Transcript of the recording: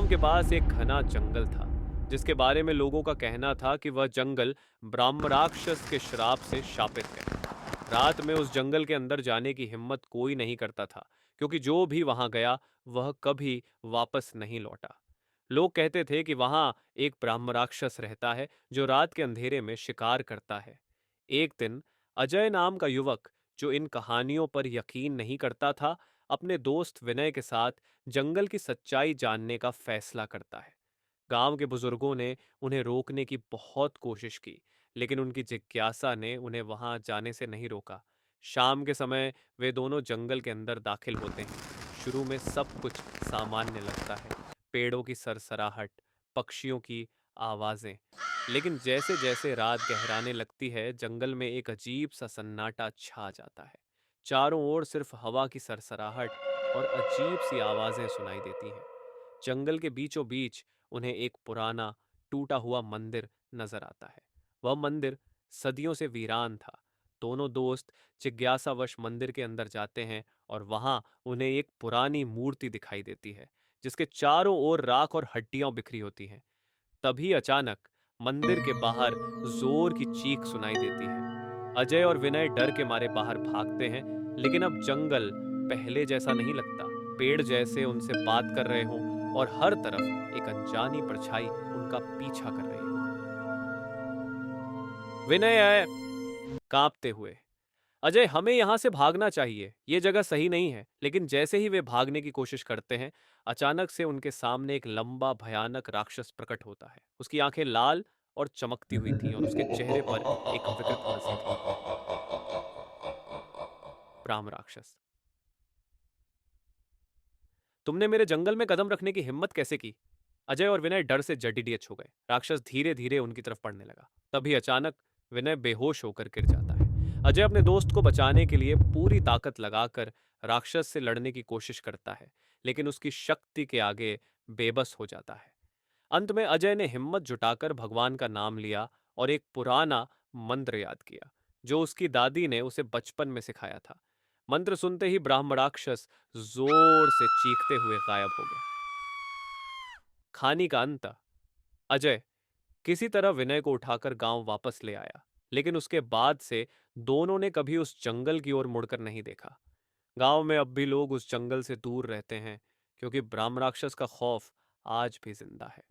गांव के पास एक घना जंगल था जिसके बारे में लोगों का कहना था कि वह जंगल ब्रह्मराक्षस के श्राप से शापित है। रात में उस जंगल के अंदर जाने की हिम्मत कोई नहीं करता था, क्योंकि जो भी वहां गया वह कभी वापस नहीं लौटा। लोग कहते थे कि वहां एक ब्रह्मराक्षस रहता है जो रात के अंधेरे में शिकार करता है। एक दिन अजय नाम का युवक, जो इन कहानियों पर यकीन नहीं करता था, अपने दोस्त विनय के साथ जंगल की सच्चाई जानने का फैसला करता है। गांव के बुजुर्गों ने उन्हें रोकने की बहुत कोशिश की, लेकिन उनकी जिज्ञासा ने उन्हें वहां जाने से नहीं रोका। शाम के समय वे दोनों जंगल के अंदर दाखिल होते हैं। शुरू में सब कुछ सामान्य लगता है, पेड़ों की सरसराहट, पक्षियों की आवाजें। लेकिन जैसे जैसे रात गहराने लगती है, जंगल में एक अजीब सा सन्नाटा छा जाता है। चारों ओर सिर्फ हवा की सरसराहट और अजीब सी आवाजें सुनाई देती हैं। जंगल के बीचों बीच उन्हें एक पुराना टूटा हुआ मंदिर नजर आता है। वह मंदिर सदियों से वीरान था। दोनों दोस्त जिज्ञासावश मंदिर के अंदर जाते हैं और वहां उन्हें एक पुरानी मूर्ति दिखाई देती है जिसके चारों ओर राख और हड्डियां बिखरी होती हैं। तभी अचानक मंदिर के बाहर जोर की चीख सुनाई देती है। अजय और विनय डर के मारे बाहर भागते हैं, लेकिन अब जंगल पहले जैसा नहीं लगता। पेड़ जैसे उनसे बात कर रहे हों और हर तरफ एक अनजानी परछाई उनका पीछा कर रही हो। विनय आए कांपते हुए, अजय हमें यहां से भागना चाहिए, ये जगह सही नहीं है। लेकिन जैसे ही वे भागने की कोशिश करते हैं, अचानक से उनके सामने एक लंबा भयानक राक्षस प्रकट होता है। उसकी आंखें लाल और चमकती हुई थीं और उसके चेहरे पर एक विकृत हंसी थी। ब्राह्म राक्षस, तुमने मेरे जंगल में कदम रखने की हिम्मत कैसे की? अजय और विनय डर से जडीडीएच हो गए। राक्षस धीरे धीरे उनकी तरफ पड़ने लगा। तभी अचानक विनय बेहोश होकर गिर जाता है। अजय अपने दोस्त को बचाने के लिए पूरी ताकत लगाकर राक्षस से लड़ने की कोशिश करता है, लेकिन उसकी शक्ति के आगे बेबस हो जाता है। अंत में अजय ने हिम्मत जुटाकर भगवान का नाम लिया और एक पुराना मंत्र याद किया जो उसकी दादी ने उसे बचपन में सिखाया था। मंत्र सुनते ही ब्राह्मणाक्षस जोर से चीखते हुए गायब हो गया। कहानी का अंत। अजय किसी तरह विनय को उठाकर गांव वापस ले आया, लेकिन उसके बाद से दोनों ने कभी उस जंगल की ओर मुड़कर नहीं देखा। गांव में अब भी लोग उस जंगल से दूर रहते हैं, क्योंकि ब्रह्मराक्षस का खौफ आज भी जिंदा है।